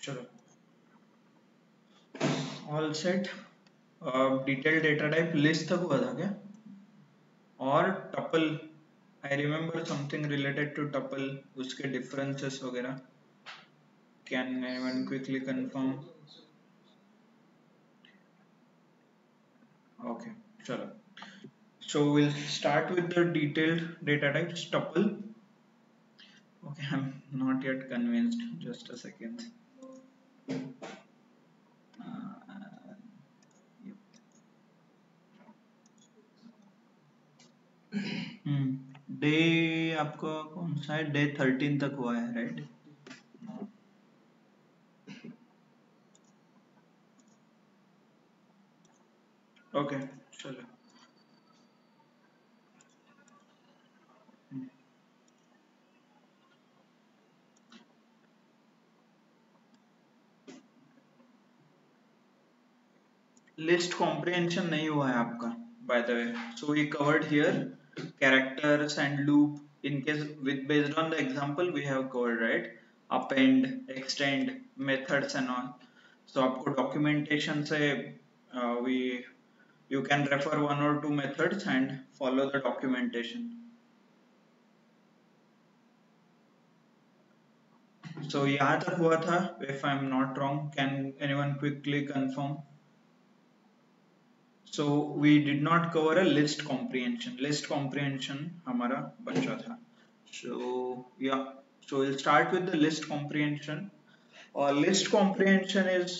चलो all set. Detail data type list तक हुआ था क्या? और tuple, I remember something related to tuple, उसके डिफरेंसेस वगैरह। Can anyone quickly confirm? Okay, चलो। So we'll start with the detailed data types. Tuple. Okay, I'm not yet convinced. Just a second. Day आपका कौन सा है? Day 13 तक हुआ है, राइट? ओके, चलो। लिस्ट कॉम्प्रिहेंशन नहीं हुआ है आपका, by the way. So we covered here characters and loop in case with based on the example we have covered, right? Append, extend, methods and all. So आपको documentation से we you can refer one or two methods and follow the documentation. So यहाँ तक हुआ था, if I'm not wrong. Can anyone quickly confirm? So we did not cover a list comprehension. List comprehension हमारा बच्चा था. So yeah, so we'll start with the list comprehension. List comprehension is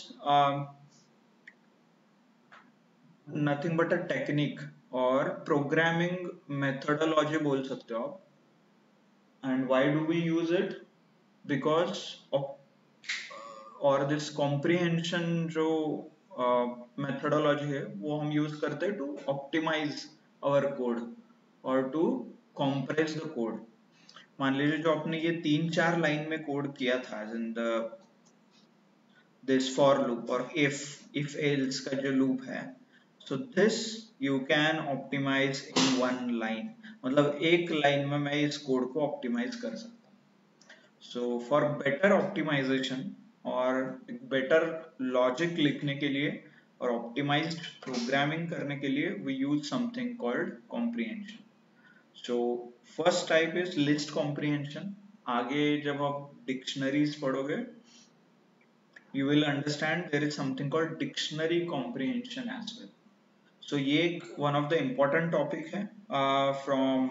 nothing but a technique or programming methodology बोल सकते हो आप. And why do we use it? Because of और this comprehension जो methodology है वो हम यूज करते हैं टू ऑप्टिमाइज आवर कोड और टू कॉम्प्रेस द कोड. मान लीजिए जो आपने ये 3-4 लाइन में कोड किया था in the this for loop और इफ एल्स का जो लूप है, so this you can optimise in one line. मतलब एक लाइन में मैं इस कोड को ऑप्टिमाइज कर सकता हूँ. So for better optimization और better logic लिखने के लिए और optimized programming करने के लिए we use something called comprehension. So first type is list comprehension. आगे जब आप dictionaries पढ़ोगे you will understand there is something called dictionary comprehension as well. So ये one of the important topic है from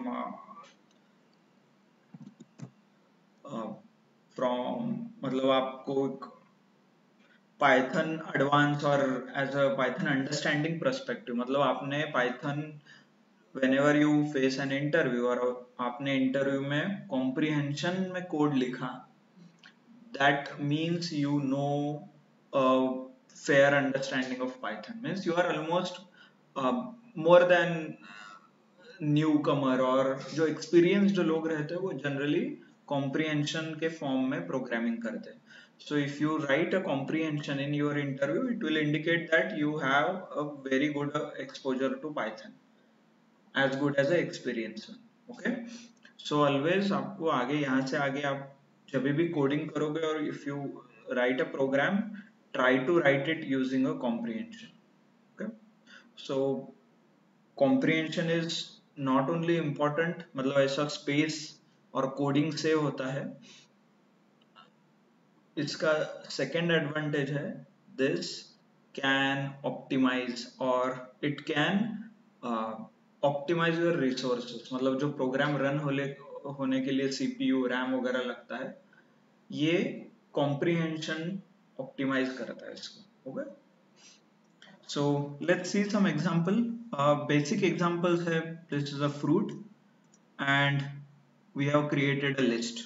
मतलब आपको पाइथन एडवांस और as a Python understanding perspective, मतलब आपने Python whenever you face an interview और आपने interview में कॉम्प्रिहेंशन में कोड लिखा, that means you know a fair understanding of Python. Means you are almost more than newcomer. और जो एक्सपीरियंस्ड लोग रहते हैं वो जनरली कॉम्प्रिहेंशन के फॉर्म में प्रोग्रामिंग करते हैं. So if you write a comprehension in your interview, it will indicate that you have a very good exposure to Python, as good as a experience. Okay, so always आपको आगे यहाँ से आगे आप जब भी कोडिंग करोगे और if you write a program, try to write it using a comprehension. Okay, so comprehension is not only important, मतलब ऐसा स्पेस और कोडिंग सेव होता है. इसका सेकेंड एडवांटेज है दिस कैन ऑप्टिमाइज और it can optimise your resources. मतलब जो प्रोग्राम रन होने के लिए सीपीयू रैम वगैरह लगता है, ये कॉम्प्रिहेंशन ऑप्टिमाइज करता है इसको. Okay, so let's see some example. Basic examples है, this is a fruit and we have created a list.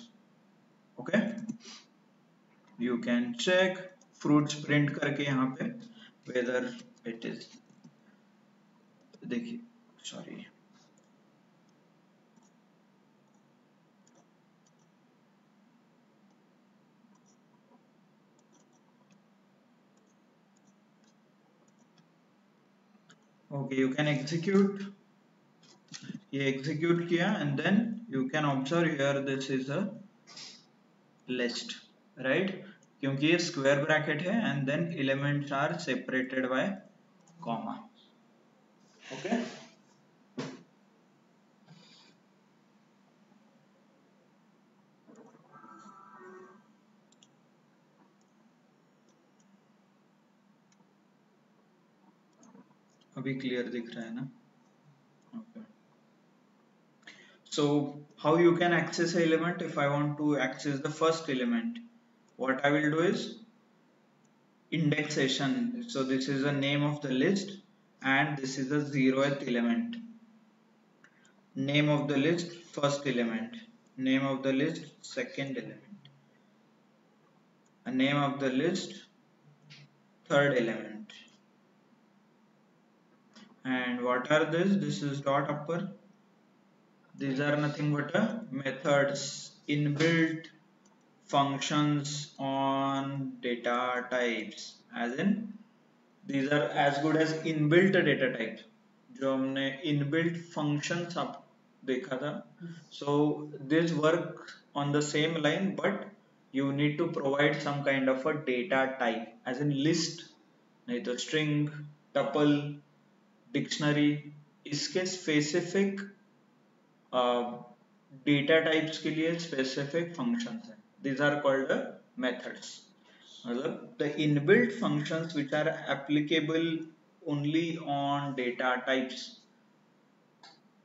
Okay, you can check fruits print करके यहाँ पे whether it is, देखिए sorry, okay, you can execute. ये execute किया and then you can observe here this is a list, right? क्योंकि ये square bracket है and then elements are separated by comma. Okay. अभी क्लियर दिख रहा है ना? Okay. So how you can access an element? If I want to access the first element, what I will do is indexation. So this is the name of the list and this is the 0th element. Name of the list, first element. Name of the list, second element. A name of the list, third element. And what are this? This is dot upper. These are nothing but a methods, inbuilt functions on data types, as in these are as good as inbuilt data types. जो हमने inbuilt functions अब देखा था. So this work on the same line, but you need to provide some kind of a data type, as in list, नहीं तो string, tuple, dictionary. इसके specific data types के लिए स्पेसिफिक फंक्शंस हैं. these are called methods. मतलब the inbuilt functions which are applicable only on data types,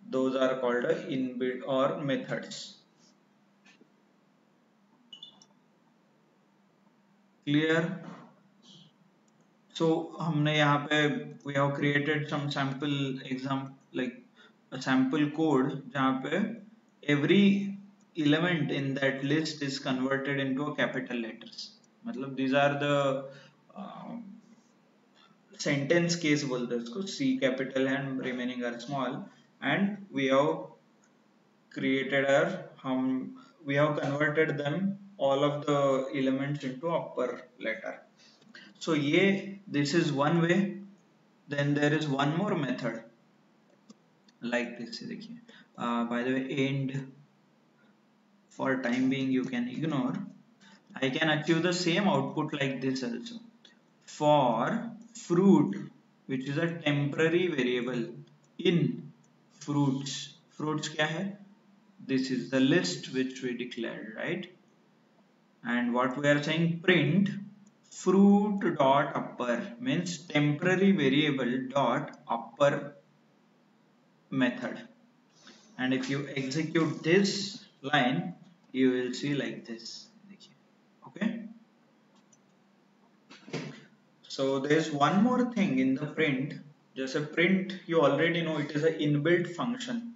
those are called inbuilt or methods. Clear? So हमने यहाँ पे we have created some sample exam, like a sample code जहाँ पे every element in that list is converted into a capital letters. मतलब these are the sentence case बोलते हैं इसको. C capital and remaining are small, and we have created we have converted them all of the elements into upper letter. So this is one way. Then there is one more method like this. देखिए, by the way, end for time being you can ignore. I can achieve the same output like this also. For fruit, which is a temporary variable in fruits. Fruits क्या है? This is the list which we declared, right? And what we are saying, print fruit dot upper means temporary variable dot upper method. And if you execute this line, you will see like this. Okay. So there is one more thing in the print. Just a print, you already know it is an inbuilt function.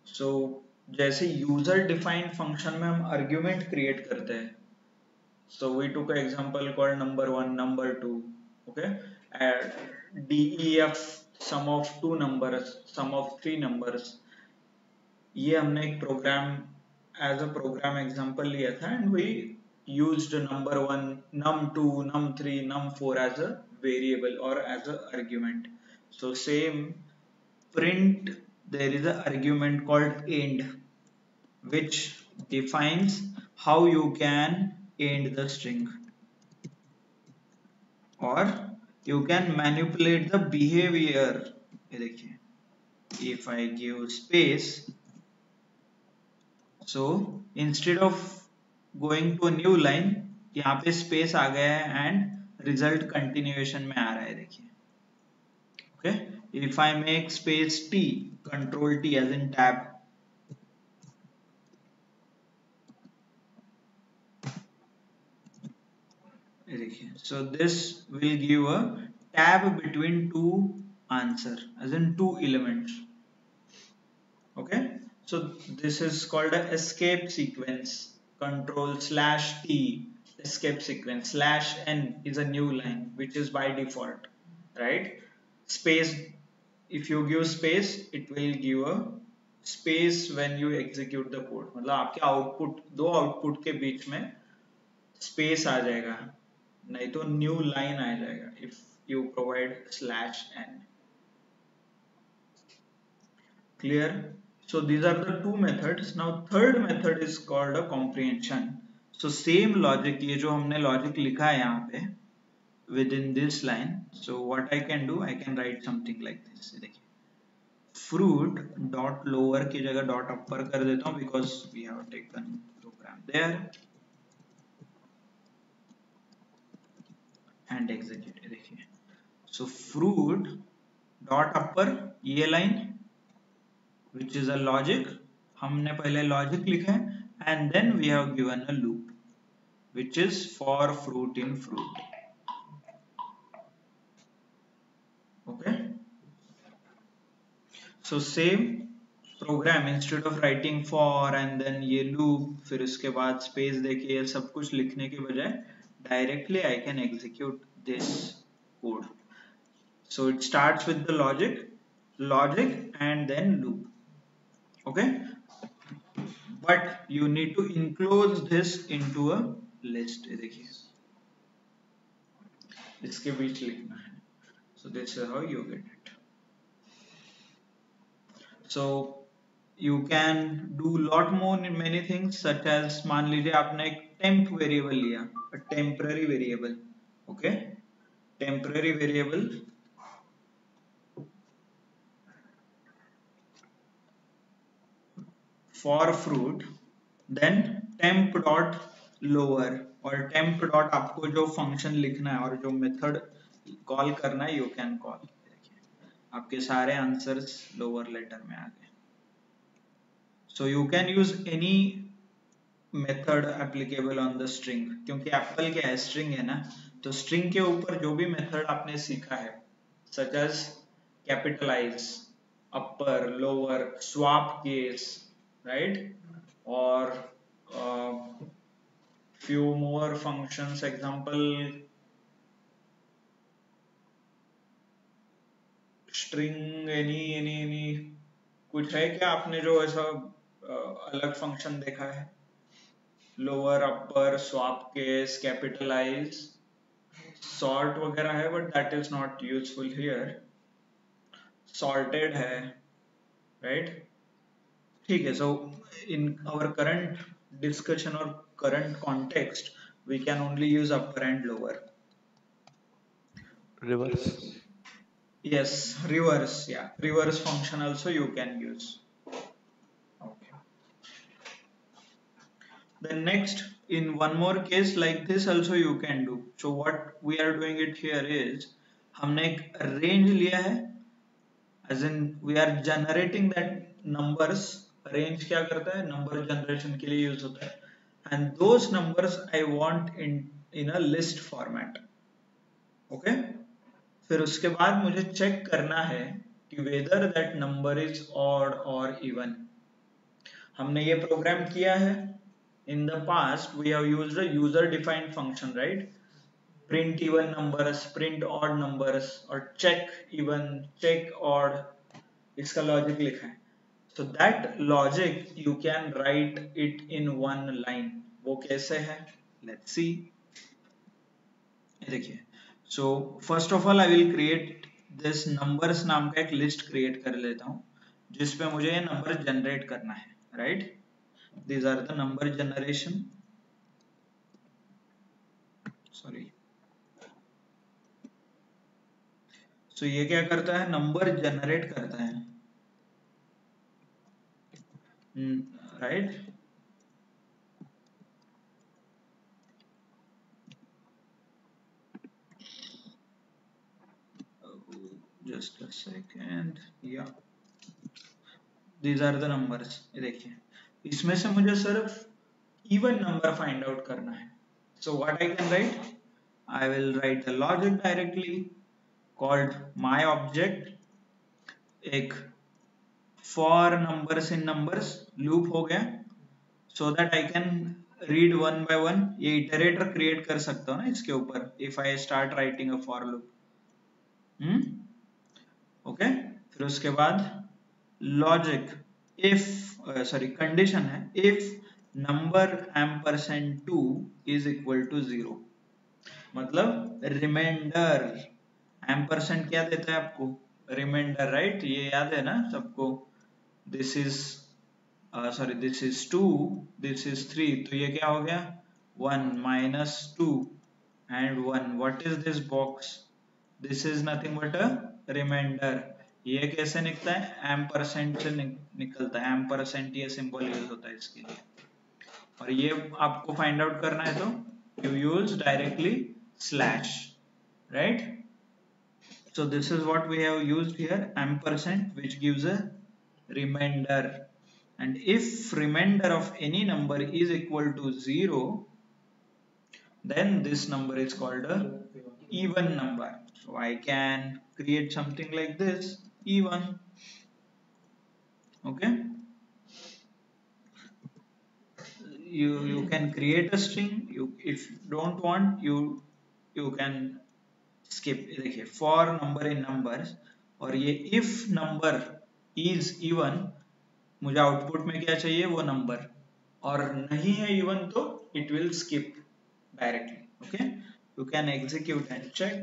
So जैसे user defined function में हम argument create करते हैं. So we took an example called number 1, number 2. Okay. And DEF, sum of two numbers, sum of three numbers. ये हमने एक program as a program example लिया था and we used number 1, num2, num3, num4 as a variable or as a argument. So same print, there is an argument called end which defines how you can end the string, or you can manipulate the behavior. ये देखिए, if I give space, so instead of going to a new line, यहाँ पे space आ गया है and result continuation में आ रहा है. देखिए, okay. If I make space t, control t as in tab, देखिए, so this will give a tab between two answer, as in two elements. Okay. So this is called a escape sequence. Control slash t, escape sequence, slash n is a new line which is by default, right? Space, if you give space, it will give a space when you execute the code. मतलब आपके output, दो output के बीच में space आ जाएगा, नहीं तो new line आ जाएगा if you provide slash n. Clear? So these are the two methods. Now third method is called a comprehension. So same logic, ये जो हमने लॉजिक लिखा है यहाँ पे within this line, so what I can do, I can write something like this. देखिए fruit dot lower की जगह dot upper कर देता हूँ because we have taken program there and execute. देखिए so fruit dot upper, ये line which is a logic, हमने पहले logic लिखा है and then we have given a loop which is for fruit in fruit. Okay, so same program, instead of writing for and then ये loop फिर उसके बाद space देके ये सब कुछ लिखने के बजाय directly I can execute this code. So it starts with the logic and then loop. Okay, but you need to enclose this into a list. देखिए इसके बीच लिखना है. So this is how you get it. So you can do lot more many things such as, मान लीजिए आपने एक temp variable लिया, a temporary variable. Okay, temporary variable for fruit, then temp dot lower और temp dot आपको जो function लिखना है और जो method कॉल करना है you can call. देखिए आपके सारे आंसर्स लोअर लेटर में आ गए. So you can use any method applicable on the string, क्योंकि एप्पल क्या है string है ना, तो string के ऊपर जो भी method आपने सीखा है such as capitalize, upper, lower, swap case, right, or few more functions, example string, any कुछ है क्या आपने जो ऐसा अलग फंक्शन देखा है? लोअर, अपर, स्वैप केस, कैपिटलाइज, सॉर्ट वगैरह है, but that is not useful here. Sorted है, राइट? ठीक है. सो इन आवर करंट डिस्कशन और current context we can only use upper and lower. Reverse. Yes, reverse. Yeah, reverse function also you can use. Okay. Then next, in one more case like this also you can do. So what we are doing it here is, हमने एक range लिया है, as in we are generating that numbers. Range क्या करता है? Number generation के लिए use होता है. And those numbers I want in a list format. Okay? फिर उसके बाद मुझे चेक करना है कि whether that number is odd or even. हमने ये प्रोग्राम किया है. In the past we have used a user defined function, right? Print even numbers, print odd numbers, और check even, check odd, इसका लॉजिक लिखा है. So that logic you can write it in one line. वो कैसे है? Let's see. देखिए, so first of all I will create this numbers नाम का एक लिस्ट क्रिएट कर लेता हूँ जिसपे मुझे ये नंबर जनरेट करना है, right? These are the number generation. Sorry. So ये क्या करता है? नंबर जनरेट करता है, right? Just a second. Yeah, these are the numbers. ये देखिए, इसमें से मुझे सिर्फ even number find out करना है. So what I can write? I will write the logic directly called my object, एक for numbers in numbers loop हो गया, so that I can read one by one. ये iterator create कर सकता हूँ ना इसके ऊपर if I start writing a for loop. Okay, फिर उसके बाद लॉजिक इफ, सॉरी कंडीशन है, if number ampersand 2 is equal to 0, मतलब रिमाइंडर. एम्परसेंड क्या देता है आपको? Remainder, right? ये याद है ना सबको? This is sorry this is 2, this is 3, तो ये क्या हो गया? 1 minus 2 and 1. What is this box? This is nothing but a remainder. ये कैसे निकलता है? एम्परसेंट से निकलता है. एम्परसेंट ये सिंबल यूज होता है इसके लिए. और ये आपको फाइंड आउट करना है तो you use directly slash, right? So this is what we have used here, ampersand, which gives a remainder. And if remainder of any number is equal to 0, then this number is called a even number. So I can create something like this, even. Okay, you can create a string. You, if you don't want, you can skip. देखिए, for number in numbers, और ये if number is even, मुझे output में क्या चाहिए? वो number. और नहीं है इवन तो it will skip directly. Okay, you can execute and check.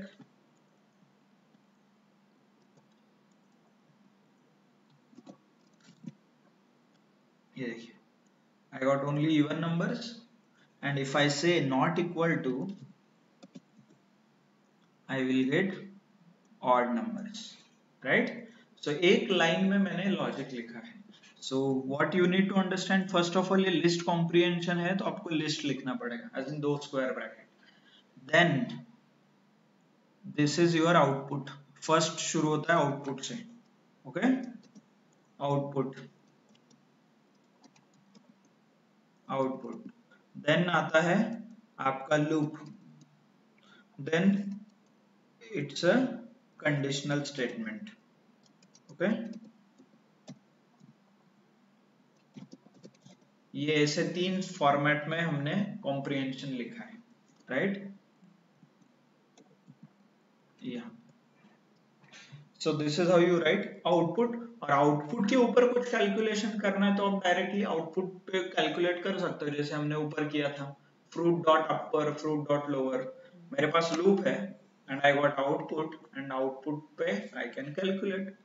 ये देखिए, I got only even numbers, and if I say not equal to, I will get odd numbers, right? So एक line में मैंने logic लिखा है. So what you need to understand, first of all, ये list comprehension है तो आपको list लिखना पड़ेगा, as in 2 square bracket. Then this is your output. First शुरू होता है आउटपुट से. Okay, output, output. देन आता है आपका loop. Then it's a conditional statement. Okay, ये ऐसे 3 फॉर्मेट में हमने कॉम्प्रिहेंशन लिखा है, राइट? या so this is how you right output. और आउटपुट के ऊपर कुछ कैलकुलेशन करना है तो आप डायरेक्टली आउटपुट पे कैलकुलेट कर सकते हो, जैसे हमने ऊपर किया था, fruit dot upper, fruit dot lower. मेरे पास लूप है and I got output, and output पे I can calculate.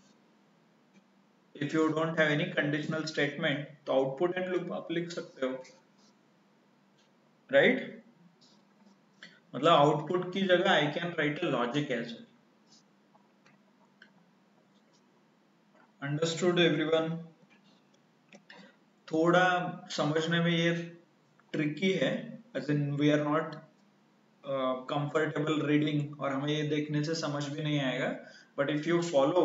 If you don't have any conditional statement तो आउटपुट एंड लूप आप लिख सकते हो, राइट? मतलब आउटपुट की जगह I can write a logic as well. Understood everyone? थोड़ा समझने में ये ट्रिकी है, as in we are not comfortable reading, और हमें ये देखने से समझ भी नहीं आएगा. बट इफ यू फॉलो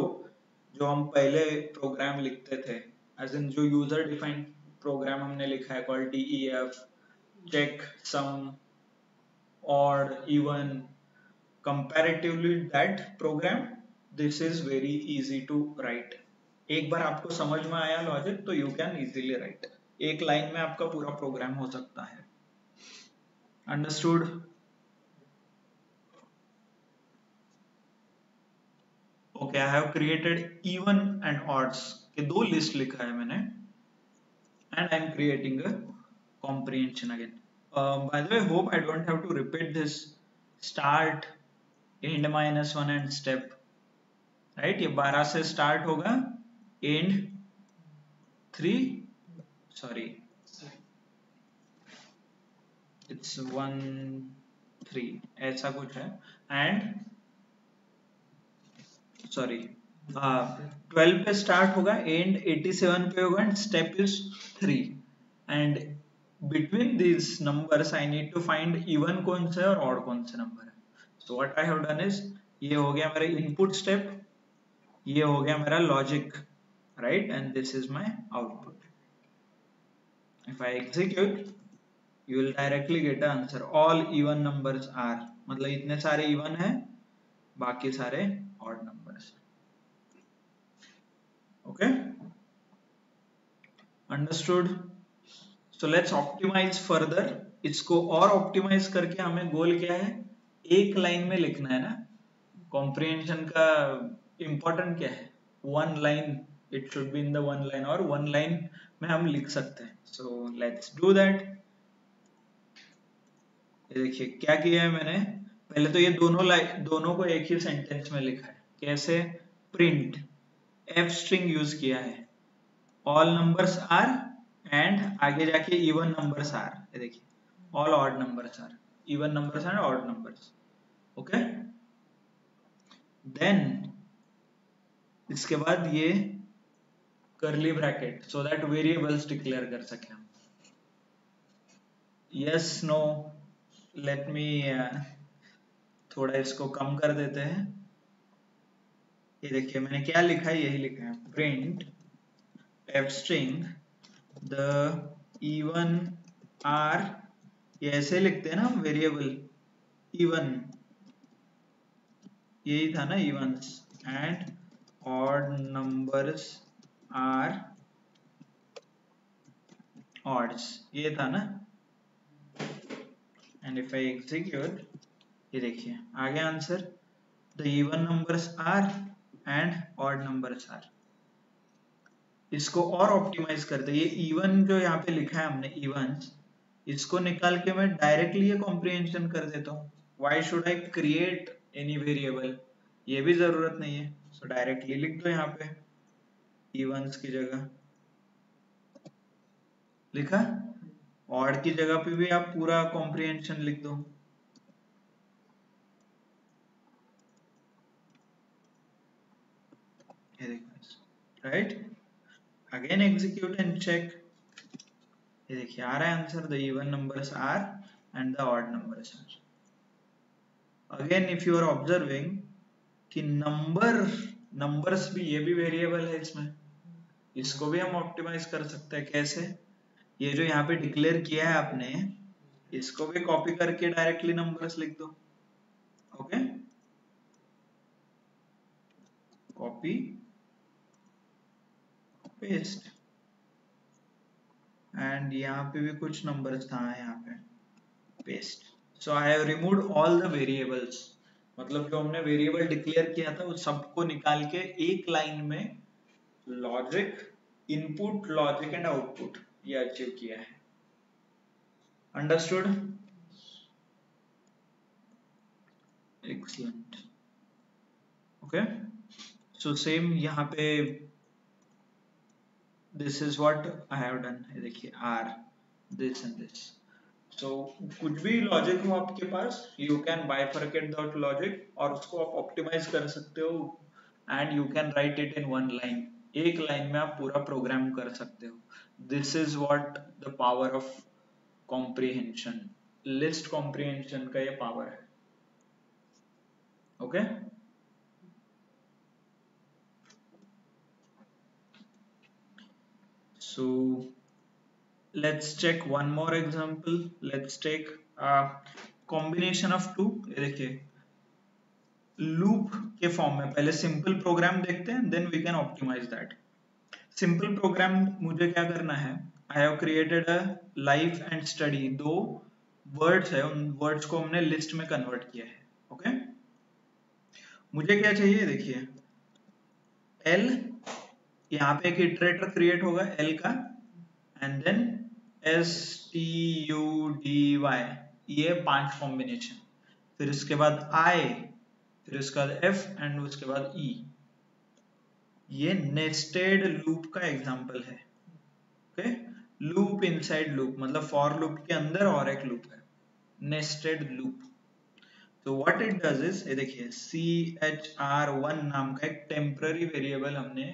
जो हम पहले प्रोग्राम लिखते थे, as in जो यूजर डिफाइंड प्रोग्राम हमने लिखा है called DEF, check, sum, odd, even, comparatively that program, this is very easy to write. एक बार आपको समझ में आया लॉजिक तो यू कैन इजीली राइट. एक लाइन में आपका पूरा प्रोग्राम हो सकता है. Understood? Okay, I have created even and odds के 2 लिस्ट लिखा है मैंने, and I am creating a comprehension again. By the way, hope I don't have to repeat this start, and -1 and step, right? ये 12 से start होगा, and 3, sorry, it's 1 3 ऐसा कुछ है, एंड सॉरी 12 पे स्टार्ट होगा, एंड 87 पे होगा, and step is 3. And between these numbers I need to find even कौन सा है और ऑड कौन सा नंबर है. So what I have done is, ये हो गया मेरा इनपुट स्टेप, ये हो गया मेरा logic, right? And this is my output. If I execute, you will directly get an answer. All even numbers are, मतलब इतने सारे even है, बाकी सारे odd numbers. Okay, understood? So let's optimize further. इसको और ऑप्टिमाइज करके हमें गोल क्या है? एक लाइन में लिखना है ना. कॉम्प्रिहेंशन का इंपॉर्टेंट क्या है? 1 line, it should be in the 1 line, और 1 लाइन में हम लिख सकते हैं. So let's do that. देखिए क्या किया है मैंने, पहले तो ये दोनों को एक ही सेंटेंस में लिखा है. कैसे? प्रिंट एफ स्ट्रिंग यूज किया है, ऑल नंबर्स आर, एंड आगे जाके इवन नंबर्स आर. देखिए all odd numbers are, even numbers and odd numbers. Okay, then इसके बाद ये curly bracket so that variables declare कर सके हम. yes no let me थोड़ा इसको कम कर देते हैं. ये देखिए मैंने क्या लिखा है, यही लिखा है, print f string the even are, ये ऐसे लिखते हैं ना हम वेरिएबल even, यही था ना evens, and odd numbers are odds, ये था ना. and if I execute, ये देखिए आ गया answer, the even numbers are and odd numbers are. इसको और ऑप्टिमाइज करते, ये इवन जो यहाँ पे लिखा है हमने इवन्स, इसको निकाल के मैं डायरेक्टली ये कॉम्प्रिहेंशन कर देता हूँ. Why should I create any variable, ये भी जरूरत नहीं है. सो डायरेक्टली लिख दो यहाँ पे इवन्स की जगह, लिखा. ऑड की जगह पे भी आप पूरा कॉम्प्रिहेंशन लिख दो. Right, again execute and check. ये देखिए आ रहा है answer, the even numbers are and the odd numbers are. Again if you are observing कि नंबर्स भी, ये भी वेरिएबल है इसमें, इसको भी हम ऑप्टिमाइज कर सकते हैं. कैसे, ये जो यहाँ पे डिक्लेयर किया है आपने, इसको भी कॉपी करके डायरेक्टली नंबर्स लिख दो. ओके, कॉपी पेस्ट, एंड यहाँ पे भी कुछ नंबर्स था यहाँ पे, paste. So I have removed all the variables, मतलब जो हमने वेरिएबल डिक्लेयर किया था उस सबको निकाल के एक लाइन में logic, input, logic and output ये अचीव किया है. Understood? Excellent. Okay, so same यहाँ पे this is what I have done. देखिए R, this and this. So कुछ भी लॉजिक हो आपके पास, you can bifurcate that logic और उसको आप ऑप्टिमाइज कर सकते हो, and you can write it in one line. एक लाइन में आप पूरा प्रोग्राम कर सकते हो. This is what the power of comprehension, list comprehension का ये पावर है. Okay? So let's check one more example. Let's take a combination of two. ये देखिए लूप के फॉर्म में पहले सिंपल प्रोग्राम देखते हैं, then we can optimise that. Simple program मुझे क्या करना है, I have created a life and study, दो वर्ड्स है, उन वर्ड्स को हमने लिस्ट में कन्वर्ट किया है. ओके, मुझे क्या चाहिए, देखिए एल, यहाँ पे एक इटरेटर क्रिएट होगा एल का, एंड देन STUDY, ये 5 कॉम्बिनेशन, फिर इसके बाद I, फिर उसके बाद F एंड उसके बाद E. ये नेस्टेड लूप का एग्जांपल है. ओके, लूप इनसाइड लूप, मतलब फॉर लूप के अंदर और एक लूप है, नेस्टेड लूप. तो व्हाट इट डज इज, ये देखिए CHR1 नाम का एक टेम्पररी वेरिएबल हमने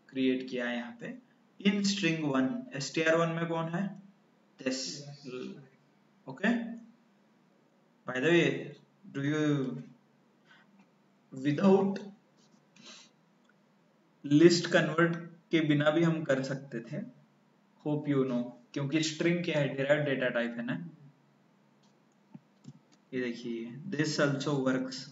क्रिएट किया है यहाँ पे इन स्ट्रिंग 1. str1 में कौन है, this. Okay, by the way, do you, without list convert के बिना भी हम कर सकते थे, hope you know, क्योंकि string क्या है, derived data type है ना. ये देखिए this also works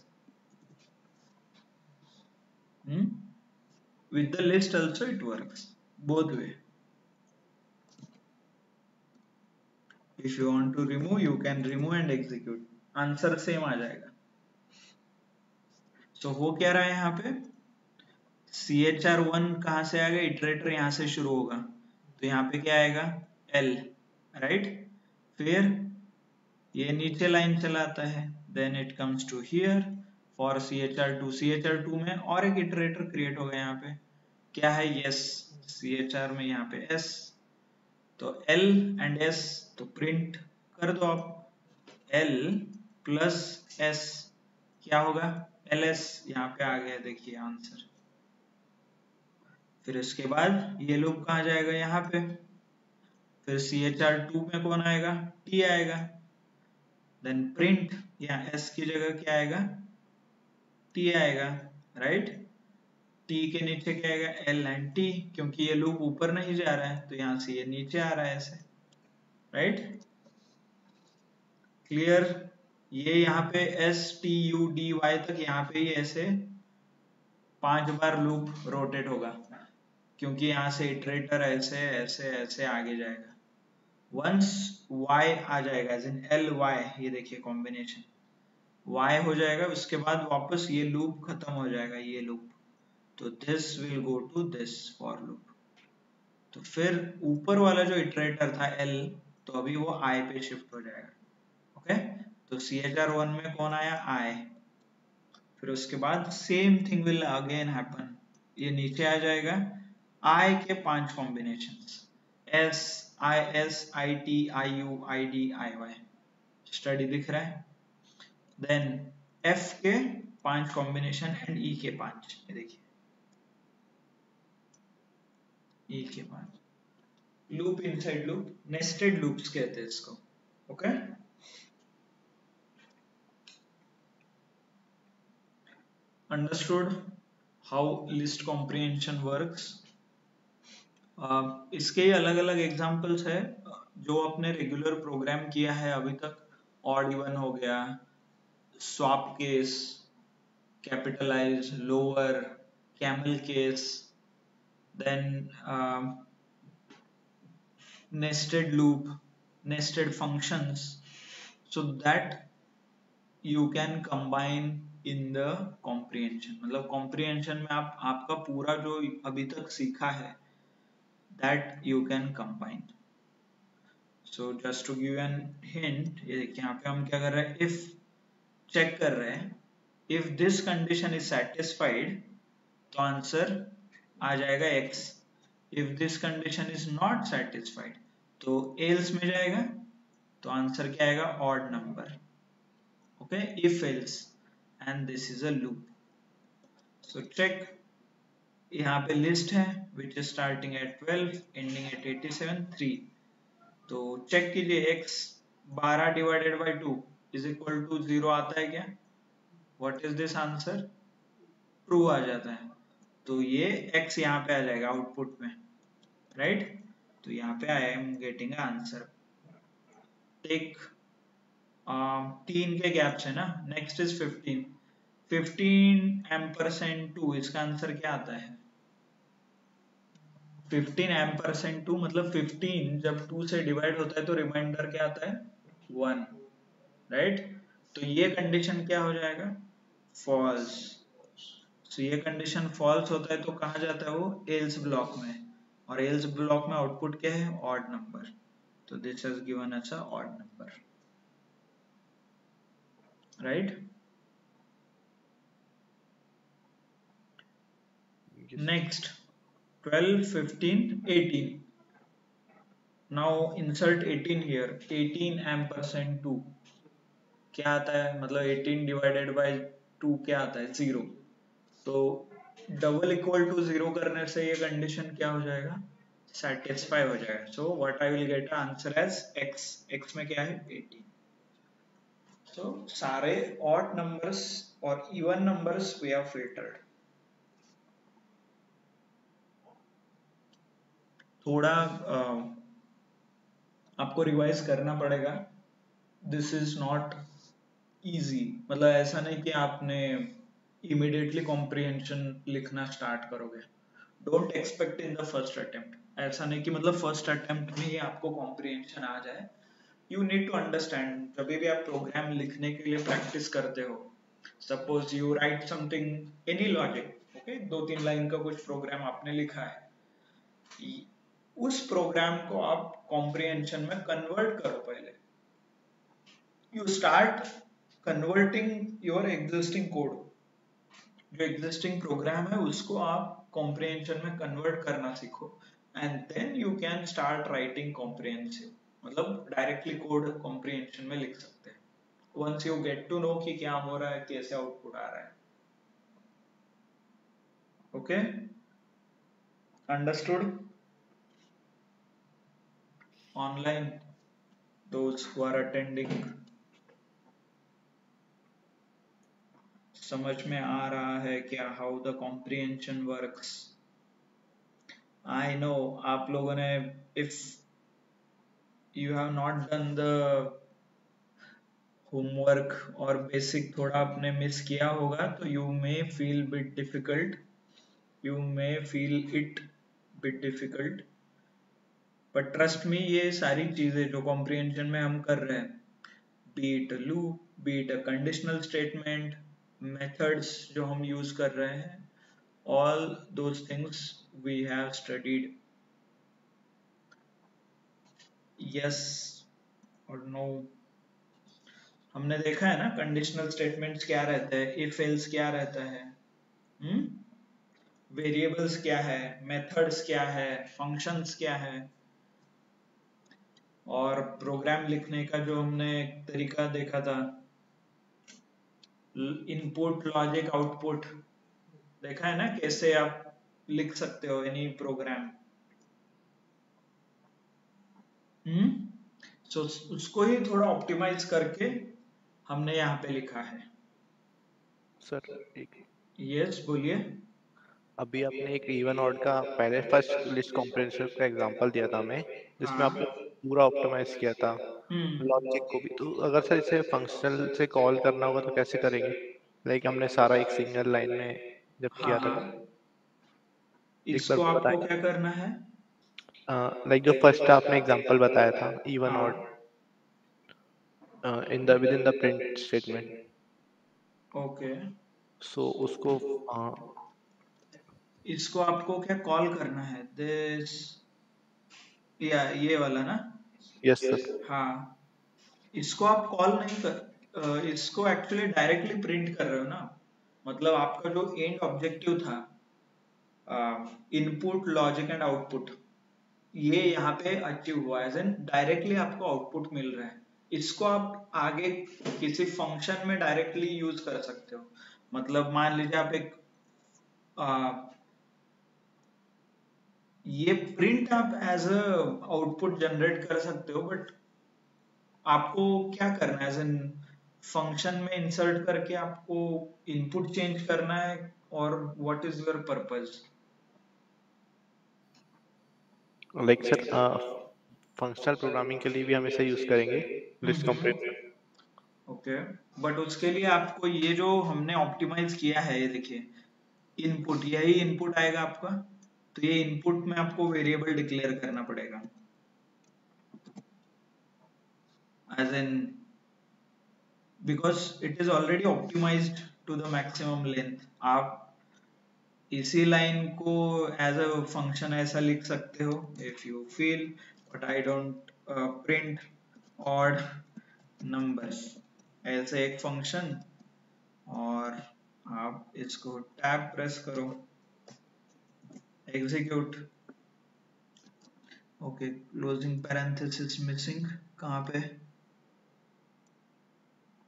with the list also, it works both way. If you want to remove, you can remove and execute, answer same आ जाएगा. So हो क्या रहा है यहाँ पे, CHR1 कहाँ से आएगा, इटरेटर यहाँ से शुरू होगा, तो यहाँ पे क्या आएगा L, राइट. फिर ये नीचे लाइन चलाता है, then it comes to here for CHR2. CHR2 में और एक इटरेटर क्रिएट होगा यहाँ पे, क्या है, yes. CHR में यहाँ पे S, तो L and S, तो प्रिंट कर दो आप। L प्लस S क्या होगा, LS, यहाँ पे आ गया देखिए आंसर। फिर इसके बाद ये लूप कहाँ जाएगा, यहाँ पे। फिर CHR2 में कौन आएगा, T आएगा। देन प्रिंट, यहाँ S की जगह क्या आएगा, T आएगा, राइट। T के नीचे क्या आएगा, L एंड T, क्योंकि ये लूप ऊपर नहीं जा रहा है तो यहाँ से ये नीचे आ रहा है ऐसे, राइट। क्लियर। ये यहाँ पे STUDY तक यहाँ पे ही ऐसे 5 बार लूप रोटेट होगा, क्योंकि यहाँ से इटरेटर ऐसे ऐसे ऐसे आगे जाएगा। वंस y आ जाएगा एज इन LY, ये देखिए कॉम्बिनेशन y हो जाएगा, उसके बाद वापस ये लूप खत्म हो जाएगा, ये लूप। तो this will go to this for loop. तो फिर ऊपर वाला जो इटरेटर था L, तो अभी वो I पे शिफ्ट हो जाएगा। ओके, तो CHR1 में कौन आया, I। फिर उसके बाद same thing will again happen, ये नीचे आ जाएगा। I के 5 combinations, S, IS, IT, IU, ID, IY, study दिख रहा है। देन F के 5 कॉम्बिनेशन एंड E के 5, ये देखिए E के 5। Loop inside loop, nested loops कहते हैं इसको। Okay, understood how list comprehension works. इसके अलग अलग एग्जांपल्स है जो आपने रेगुलर प्रोग्राम किया है अभी तक। ऑड इवन हो गया, swap case, capitalise, lower, camel case, then nested loop, nested functions, so that you can combine in the comprehension। मतलब comprehension में आप आपका पूरा जो अभी तक सीखा है that you can combine। so just to give an hint, ये देखिए यहाँ पे हम क्या कर रहे हैं, if चेक कर रहे हैं, if this condition is satisfied तो आंसर आ जाएगा x, if this condition is not satisfied तो else में जाएगा, तो आंसर क्या आएगा, odd number। Okay, if else and this is a loop। so check, यहाँ पे लिस्ट है which is starting at 12 ending at 87 3। तो चेक कीजिए x 12 divided by 2 is equal to 0 आता है क्या, what is this answer, true आ जाता है। तो ये x यहाँ पे आ जाएगा आउटपुट में, राइट। तो यहाँ पे I am getting answer. Take 3 के गैप से ना, नेक्स्ट इज 15 एम्परसेंड 2, इसका आंसर क्या आता है, 15 एम्परसेंड 2 मतलब 15 जब 2 से डिवाइड होता है तो रिमाइंडर क्या आता है, 1, राइट। तो ये कंडीशन क्या हो जाएगा, फॉल्स। तो ये कंडीशन फॉल्स होता है तो कहाँ जाता है वो, एल्स ब्लॉक में, और एल्स ब्लॉक में आउटपुट क्या है, ऑड नंबर। तो this has given us a odd number, right. Next 12 15 18, now insert 18 here, 18 ampersand 2 क्या आता है, मतलब 18 डिवाइडेड बाय 2 क्या आता है, 0। तो डबल इक्वल टू 0 करने से ये कंडीशन क्या हो जाएगा, सेटिस्फाई हो जाएगा। So what I will get answer as x, x में क्या है 18। सो सारे ऑड नंबर्स और even numbers we have filtered. थोड़ा आपको रिवाइज करना पड़ेगा, दिस इज नॉट इजी। मतलब ऐसा नहीं कि आपने इमीडिएटली कॉम्प्रिहेंशन लिखना स्टार्ट करोगे, don't expect in the first attempt. ऐसा नहीं कि मतलब फर्स्ट अटेम्प्ट में ही आपको कॉम्प्रिहेंशन आ जाए। यू नीड टू अंडरस्टैंड, जब भी आप प्रोग्राम लिखने के लिए प्रैक्टिस करते हो, suppose you right something any logic, okay, 2-3 line का कुछ प्रोग्राम आपने लिखा है, उस प्रोग्राम को आप कॉम्प्रिहेंशन में कन्वर्ट करो। पहले you start converting your existing code, जो एग्जिस्टिंग प्रोग्राम है उसको आप कॉम्प्रिहेंशन में कन्वर्ट करना सीखो, and then you can start writing comprehensive. मतलब डायरेक्टली कोड कॉम्प्रिहेंशन में लिख सकते हैं once you get to know कि क्या हो रहा है, कैसे आउटपुट आ रहा है. Okay, understood? Online, those who are attending, समझ में आ रहा है क्या how the comprehension works? I know आप लोगों ने, if you have not done the homework और बेसिक थोड़ा आपने मिस किया होगा तो you may feel bit difficult, you may feel it bit difficult, but trust me ये सारी चीजें जो कॉम्प्रिहेंशन में हम कर रहे हैं, be it a loop, be it a conditional statement, methods जो हम use कर रहे हैं, all those things we have studied. Yes or no? हमने देखा है ना conditional statements क्या रहते हैं, if else क्या रहता है, variables क्या है, methods क्या है, functions क्या है, और प्रोग्राम लिखने का जो हमने एक तरीका देखा था, इनपुट लॉजिक आउटपुट, देखा है ना कैसे आप लिख सकते हो एनी प्रोग्राम. सो उसको ही थोड़ा ऑप्टिमाइज करके हमने यहाँ पे लिखा है. सर एक यस बोलिए. अभी आपने एक इवन ऑड का पहले फर्स्ट लिस्ट कॉम्प्रिहेंशन का एग्जांपल दिया था हमें, जिसमें हाँ. आपने पूरा ऑप्टिमाइज किया था लॉजिक को भी. तो अगर सर इसे फंक्शनल से कॉल करना होगा तो कैसे करेंगे? लाइक हमने सारा एक सिंगल लाइन में जब हाँ किया था, हाँ, एक बार इसको आपको बताएंगे? क्या करना है? लाइक जो फर्स्ट आपने एग्जांपल बताया था इवन ऑड हाँ. In the with in the print statement, okay, so उसको इसको आपको क्या कॉल करना है, दिस या ये वाला ना? Yes sir. हाँ, इसको आप कॉल नहीं कर, इसको एक्चुअली डायरेक्टली प्रिंट कर रहे हो ना. मतलब आपका जो एंड ऑब्जेक्टिव था, इनपुट लॉजिक एंड आउटपुट, ये यहाँ पे अचीव हुआ, एज एन डायरेक्टली आपको आउटपुट मिल रहा है. इसको आप आगे किसी फंक्शन में डायरेक्टली यूज कर सकते हो. मतलब मान लीजिए आप एक ये प्रिंट आप एज अ आउटपुट जनरेट कर सकते हो, बट आपको क्या करना है, एज एन फंक्शन में इंसर्ट करके आपको इनपुट चेंज करना है, और what is your purpose? Like sir functional programming के लिए भी हम इसे यूज करेंगे लिस्ट कॉम्प्रिहेंशन. ओके, बट उसके लिए आपको ये जो हमने ऑप्टिमाइज किया है, ये देखिए, इनपुट, यही इनपुट आएगा आपका. तो ये इनपुट में आपको वेरिएबल डिक्लेयर करना पड़ेगा, as N, because it is already optimised to the maximum length. आप इसी लाइन को एज अ फंक्शन ऐसा लिख सकते हो if you feel, but I don't print odd numbers, ऐसे एक फंक्शन, और आप इसको टैब प्रेस करो, execute. Okay, closing parenthesis missing, कहाँ पे?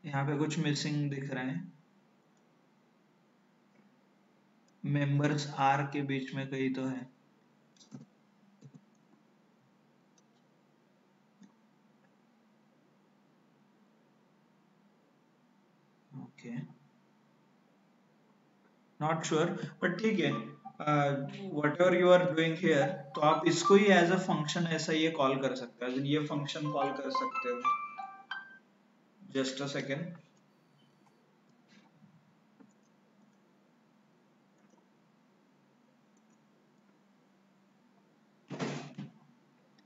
यहाँ पे कुछ मिसिंग दिख रहे हैं, मेंबर्स आर के बीच में कहीं तो है. ओके, नॉट श्योर, बट ठीक है. Whatever you are doing here, तो आप इसको ही एज अ फंक्शन ऐसा ये कॉल कर सकते हो, ये फंक्शन कॉल कर सकते हो. Just a second.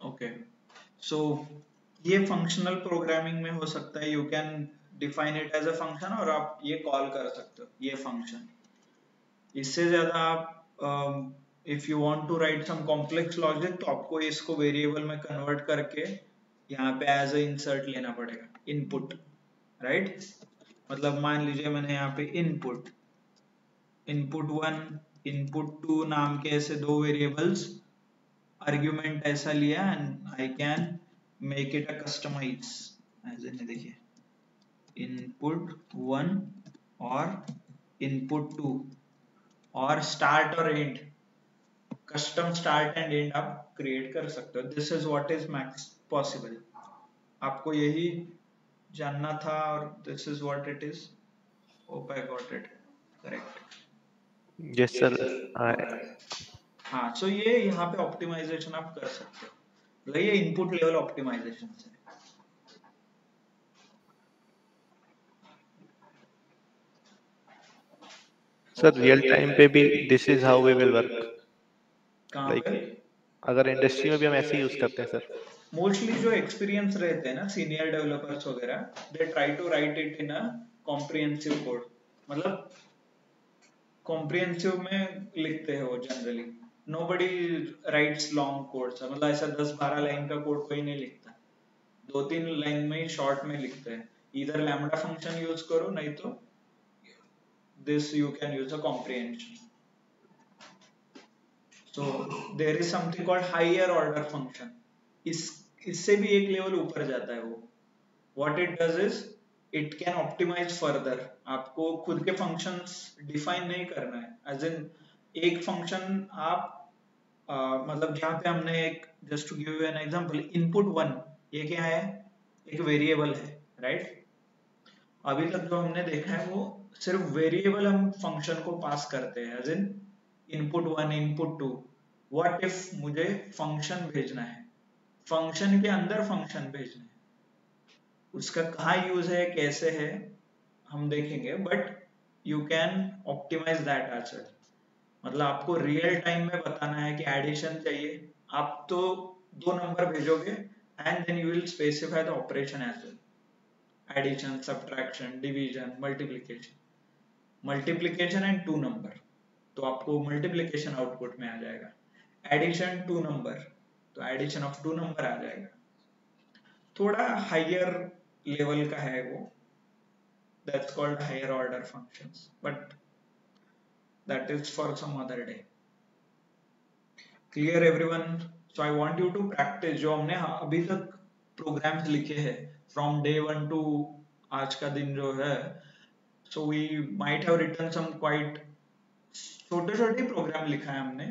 Okay, so ये फंक्शनल प्रोग्रामिंग में हो सकता है, you can define it as a function, और आप ये कॉल कर सकते हो ये फंक्शन. इससे ज्यादा आप if you want to write some complex logic, तो आपको इसको वेरिएबल में कन्वर्ट करके यहाँ पे एज अ इंसर्ट लेना पड़ेगा, इनपुट, राइट? मतलब मान लीजिए मैंने यहाँ पे input, input one, input two नाम के ऐसे दो वेरिएबल्स, आर्ग्यूमेंट ऐसा लिया, and I can make it a customize, as in देखिए input 1 और input 2 और start और end, custom start and and आप क्रिएट कर सकते हो. This is what is max possible. आपको यही जानना था और this is what it is. Hope I got it correct. Yes sir. हाँ, सो ये यहाँ पे ऑप्टिमाइजेशन आप कर सकते हो. मतलब ये इनपुट लेवल ऑप्टिमाइजेशन है. सर रियल टाइम पे भी this is how we will work. कहाँ लाइक पे? अगर इंडस्ट्री में भी हम ऐसे ही यूज करते हैं सर. मोस्टली जो एक्सपीरियंस रहते हैं ना सीनियर डेवलपर्स वगैरह, they try to write it in a comprehensive code. मतलब कॉम्प्रिहेंसिव में लिखते हैं वो generally. Nobody writes long code. मतलब ऐसा 10-12 लाइन का कोड कोई नहीं लिखता. 2-3 लाइन में शॉर्ट में लिखते हैं. इधर लैम्बडा फंक्शन यूज करो, नहीं तो this you can use a comprehension. So there is something called higher order function. इससे भी एक लेवल ऊपर जाता है वो. What it does is it can optimise further. आपको खुद के फंक्शंस डिफाइन नहीं करना है. एज इन एक फंक्शन आप मतलब जहाँ पे हमने एक, just to give you an example, input 1, ये क्या है? एक वेरिएबल है, राइट? अभी तक जो हमने देखा है वो सिर्फ वेरिएबल हम फंक्शन को पास करते हैं. As in input 1, input 2. What if मुझे फंक्शन भेजना है, फंक्शन के अंदर फंक्शन भेजना है, उसका कहाँ यूज है, कैसे है, हम देखेंगे. But you can optimise that as well. मतलब आपको रियल टाइम में बताना है कि एडिशन चाहिए, आप तो 2 नंबर भेजोगे and then you will specify the operation as well. Addition, subtraction, division, multiplication. Multiplication and 2 number, तो आपको मल्टीप्लिकेशन आउटपुट में आ जाएगा. एडिशन 2 नंबर, तो एडिशन ऑफ 2 नंबर आ जाएगा. थोड़ा हायर लेवल का है वो. That's called higher order functions, but that is for some other day. Clear everyone? So I want you to practice जो हमने अभी तक programs लिखे हैं from day 1 to आज का दिन जो है. So we might have written some quite छोटे छोटे प्रोग्राम लिखा है हमने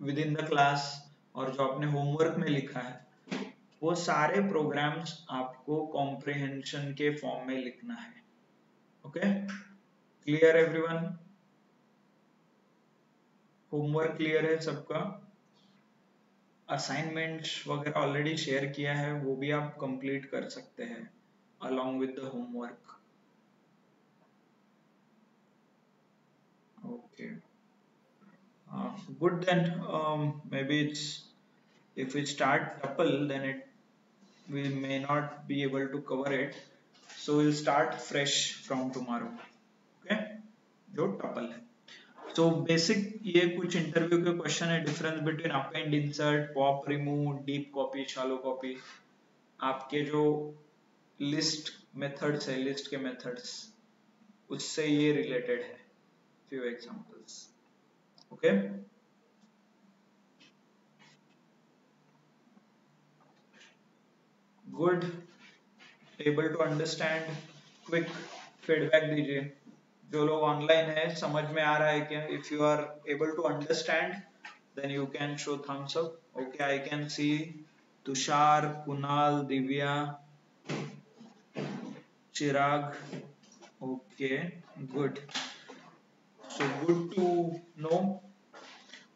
within the class, और जो आपने होमवर्क में लिखा है वो सारे प्रोग्राम्स आपको कॉम्प्रिहेंशन के फॉर्म में लिखना है. Okay, clear everyone? Homework clear है सबका? असाइनमेंट्स वगैरह ऑलरेडी शेयर किया है, वो भी आप कंप्लीट कर सकते हैं along with the homework. Okay, good then. Maybe it's, if we start tuple, then we may not be able to cover it, so we'll start fresh from tomorrow. Okay, जो tuple है. तो basic ये कुछ interview के question है. Difference between append, insert, pop, remove, deep copy, shallow copy. आपके जो list methods है, लिस्ट के मेथड्स, उससे ये रिलेटेड है. Few examples. Okay, good. Able to understand? Quick feedback दीजिए. जो लोग ऑनलाइन है, समझ में आ रहा है क्या? If you are able to understand then you can show thumbs up. Okay, I can see Tushar, Kunal, Divya, Chirag. Okay, good. So good to know.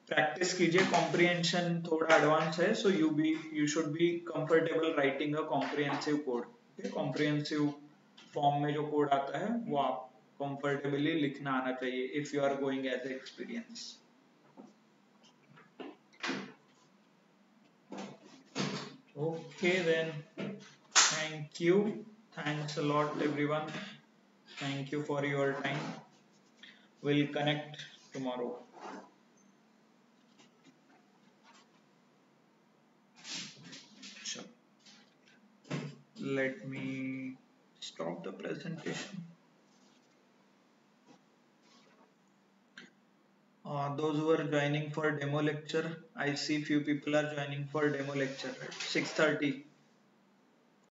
Practice कीजिए. comprehension थोड़ा advanced है, so you should be comfortable writing a comprehensive code. Okay, comprehensive form में जो code आता है वो आप comfortably लिखना आना चाहिए if you are going as experience. Okay then, thank you. Thanks a lot everyone. Thank you for your time. We'll connect tomorrow. Sure. Let me stop the presentation. Those who are joining for demo lecture, I see few people are joining for demo lecture at 6:30.